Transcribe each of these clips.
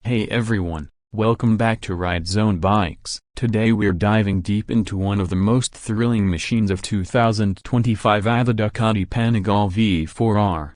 Hey everyone, welcome back to RideZoneBikes. Today we're diving deep into one of the most thrilling machines of 2025, the Ducati Panigale V4 R.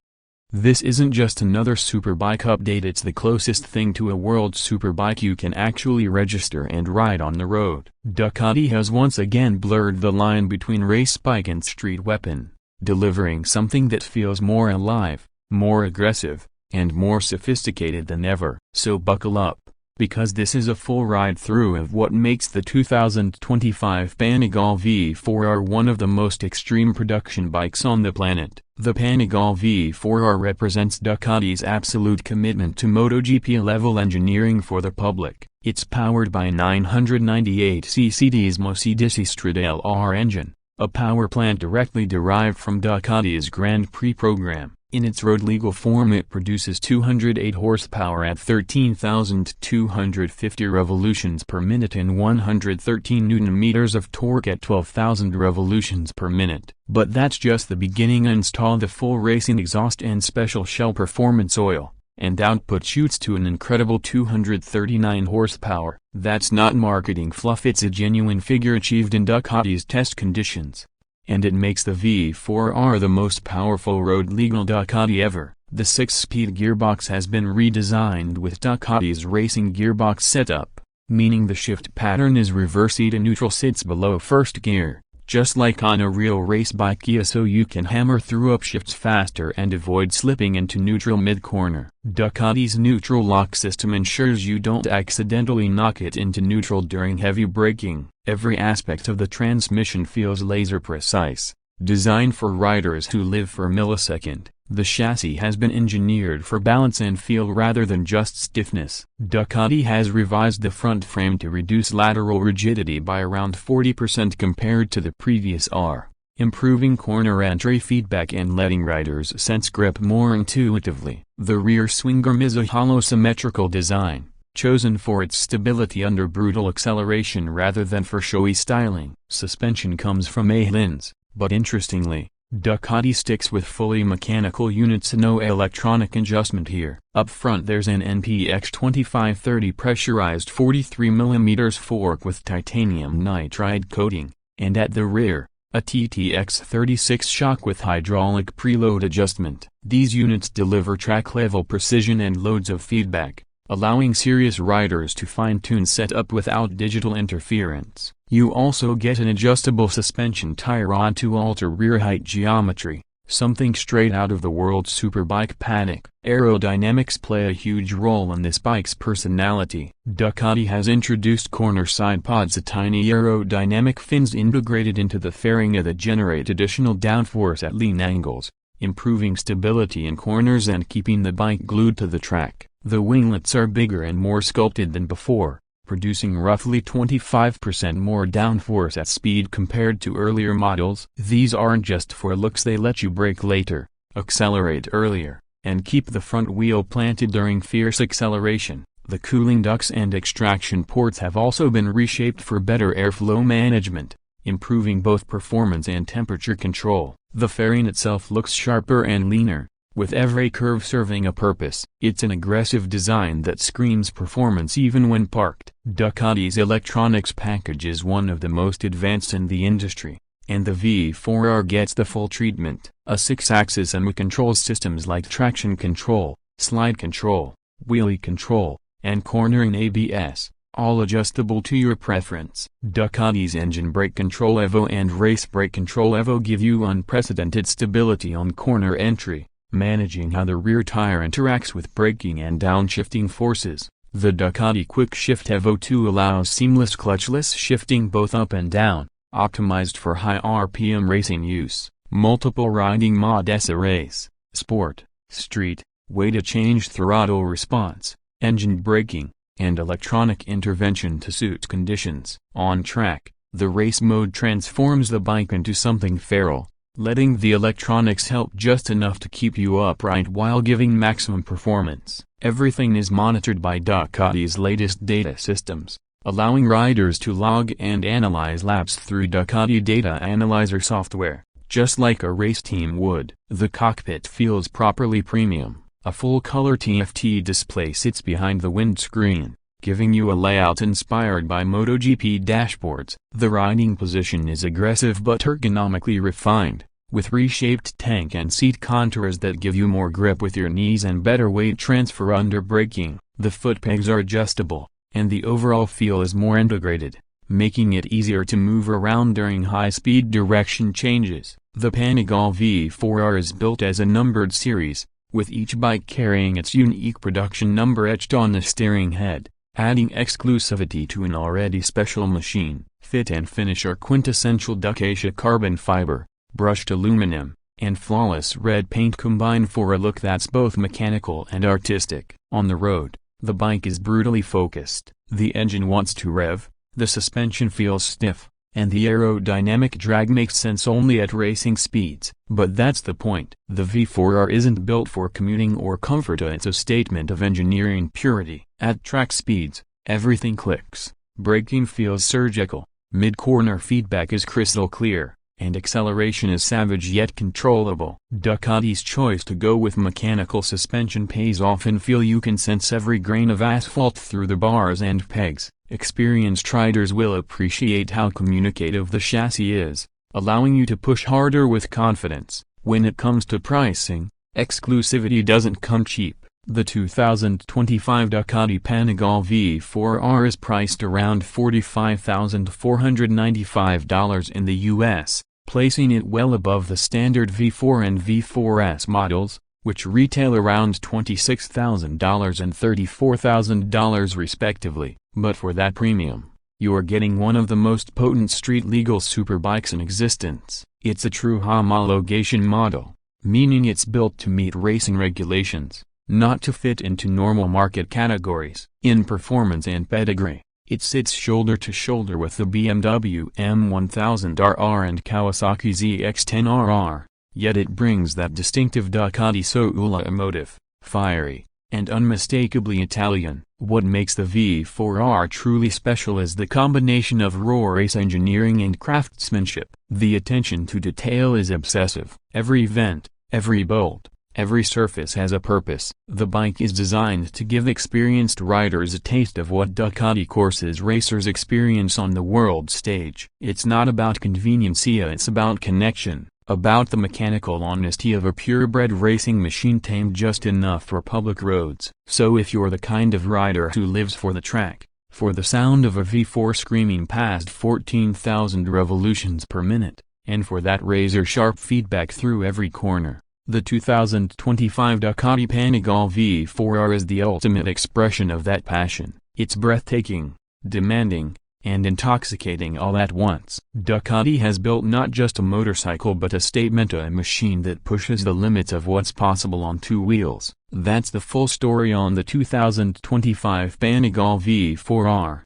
This isn't just another superbike update, it's the closest thing to a world superbike you can actually register and ride on the road. Ducati has once again blurred the line between race bike and street weapon, delivering something that feels more alive, more aggressive, and more sophisticated than ever. So buckle up, because this is a full ride-through of what makes the 2025 Panigale V4 R one of the most extreme production bikes on the planet. The Panigale V4 R represents Ducati's absolute commitment to MotoGP-level engineering for the public. It's powered by a 998cc Desmosedici Stradale R engine, a power plant directly derived from Ducati's Grand Prix program. In its road-legal form it produces 208 horsepower at 13,250 revolutions per minute and 113 Nm of torque at 12,000 revolutions per minute. But that's just the beginning. Install the full racing exhaust and special shell performance oil, and output shoots to an incredible 239 horsepower. That's not marketing fluff, it's a genuine figure achieved in Ducati's test conditions. And it makes the V4R the most powerful road-legal Ducati ever. The 6-speed gearbox has been redesigned with Ducati's racing gearbox setup, meaning the shift pattern is reverse. E to neutral sits below first gear, just like on a real race bike, so you can hammer through upshifts faster and avoid slipping into neutral mid-corner. Ducati's neutral lock system ensures you don't accidentally knock it into neutral during heavy braking. Every aspect of the transmission feels laser-precise, designed for riders who live for a millisecond. The chassis has been engineered for balance and feel rather than just stiffness. Ducati has revised the front frame to reduce lateral rigidity by around 40% compared to the previous R, improving corner entry feedback and letting riders sense grip more intuitively. The rear swing arm is a hollow symmetrical design, chosen for its stability under brutal acceleration rather than for showy styling. Suspension comes from Öhlins, but interestingly, Ducati sticks with fully mechanical units, no electronic adjustment here. Up front there's an NPX 2530 pressurized 43mm fork with titanium nitride coating, and at the rear, a TTX 36 shock with hydraulic preload adjustment. These units deliver track-level precision and loads of feedback, allowing serious riders to fine-tune setup without digital interference. You also get an adjustable suspension tie rod to alter rear height geometry, something straight out of the world superbike paddock. Aerodynamics play a huge role in this bike's personality. Ducati has introduced corner side pods, a tiny aerodynamic fins integrated into the fairing that generate additional downforce at lean angles, improving stability in corners and keeping the bike glued to the track. The winglets are bigger and more sculpted than before, producing roughly 25% more downforce at speed compared to earlier models. These aren't just for looks, they let you brake later, accelerate earlier, and keep the front wheel planted during fierce acceleration. The cooling ducts and extraction ports have also been reshaped for better airflow management, improving both performance and temperature control. The fairing itself looks sharper and leaner, with every curve serving a purpose. It's an aggressive design that screams performance even when parked. Ducati's electronics package is one of the most advanced in the industry, and the V4R gets the full treatment. A 6-axis and controls systems like traction control, slide control, wheelie control, and cornering ABS, all adjustable to your preference. Ducati's engine brake control Evo and race brake control Evo give you unprecedented stability on corner entry, managing how the rear tire interacts with braking and downshifting forces. The Ducati Quick Shift Evo 2 allows seamless clutchless shifting both up and down, optimized for high RPM racing use. Multiple riding modes: race, sport, street, way to change throttle response, engine braking, and electronic intervention to suit conditions. On track, the race mode transforms the bike into something feral, letting the electronics help just enough to keep you upright while giving maximum performance. Everything is monitored by Ducati's latest data systems, allowing riders to log and analyze laps through Ducati Data Analyzer software, just like a race team would. The cockpit feels properly premium, A full-color TFT display sits behind the windscreen, giving you a layout inspired by MotoGP dashboards. The riding position is aggressive but ergonomically refined, with reshaped tank and seat contours that give you more grip with your knees and better weight transfer under braking. The foot pegs are adjustable, and the overall feel is more integrated, making it easier to move around during high-speed direction changes. The Panigale V4 R is built as a numbered series, with each bike carrying its unique production number etched on the steering head, adding exclusivity to an already special machine. Fit and finish are quintessential Ducati carbon fiber, brushed aluminum, and flawless red paint combined for a look that's both mechanical and artistic. On the road, the bike is brutally focused, the engine wants to rev, the suspension feels stiff, and the aerodynamic drag makes sense only at racing speeds. But that's the point. The V4R isn't built for commuting or comfort, it's a statement of engineering purity. At track speeds, everything clicks, braking feels surgical, mid-corner feedback is crystal clear, and acceleration is savage yet controllable. Ducati's choice to go with mechanical suspension pays off and feel you can sense every grain of asphalt through the bars and pegs. Experienced riders will appreciate how communicative the chassis is, allowing you to push harder with confidence. When it comes to pricing, exclusivity doesn't come cheap. The 2025 Ducati Panigale V4 R is priced around $45,495 in the US, placing it well above the standard V4 and V4S models, which retail around $26,000 and $34,000 respectively. But for that premium, you're getting one of the most potent street-legal superbikes in existence. It's a true homologation model, meaning it's built to meet racing regulations, not to fit into normal market categories. In performance and pedigree, it sits shoulder to shoulder with the BMW M1000RR and Kawasaki ZX-10RR, yet it brings that distinctive Ducati Soul emotive, fiery, and unmistakably Italian. What makes the V4R truly special is the combination of raw race engineering and craftsmanship. The attention to detail is obsessive. Every vent, every bolt, every surface has a purpose. The bike is designed to give experienced riders a taste of what Ducati courses racers experience on the world stage. It's not about convenience, it's about connection. About the mechanical honesty of a purebred racing machine tamed just enough for public roads. So if you're the kind of rider who lives for the track, for the sound of a V4 screaming past 14,000 revolutions per minute, and for that razor-sharp feedback through every corner, the 2025 Ducati Panigale V4R is the ultimate expression of that passion. It's breathtaking, demanding, and intoxicating all at once. Ducati has built not just a motorcycle but a statement, a machine that pushes the limits of what's possible on two wheels. That's the full story on the 2025 Panigale V4R.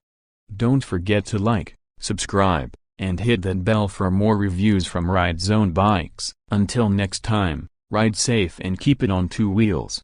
Don't forget to like, subscribe, and hit that bell for more reviews from RideZoneBikes. Until next time, ride safe and keep it on two wheels.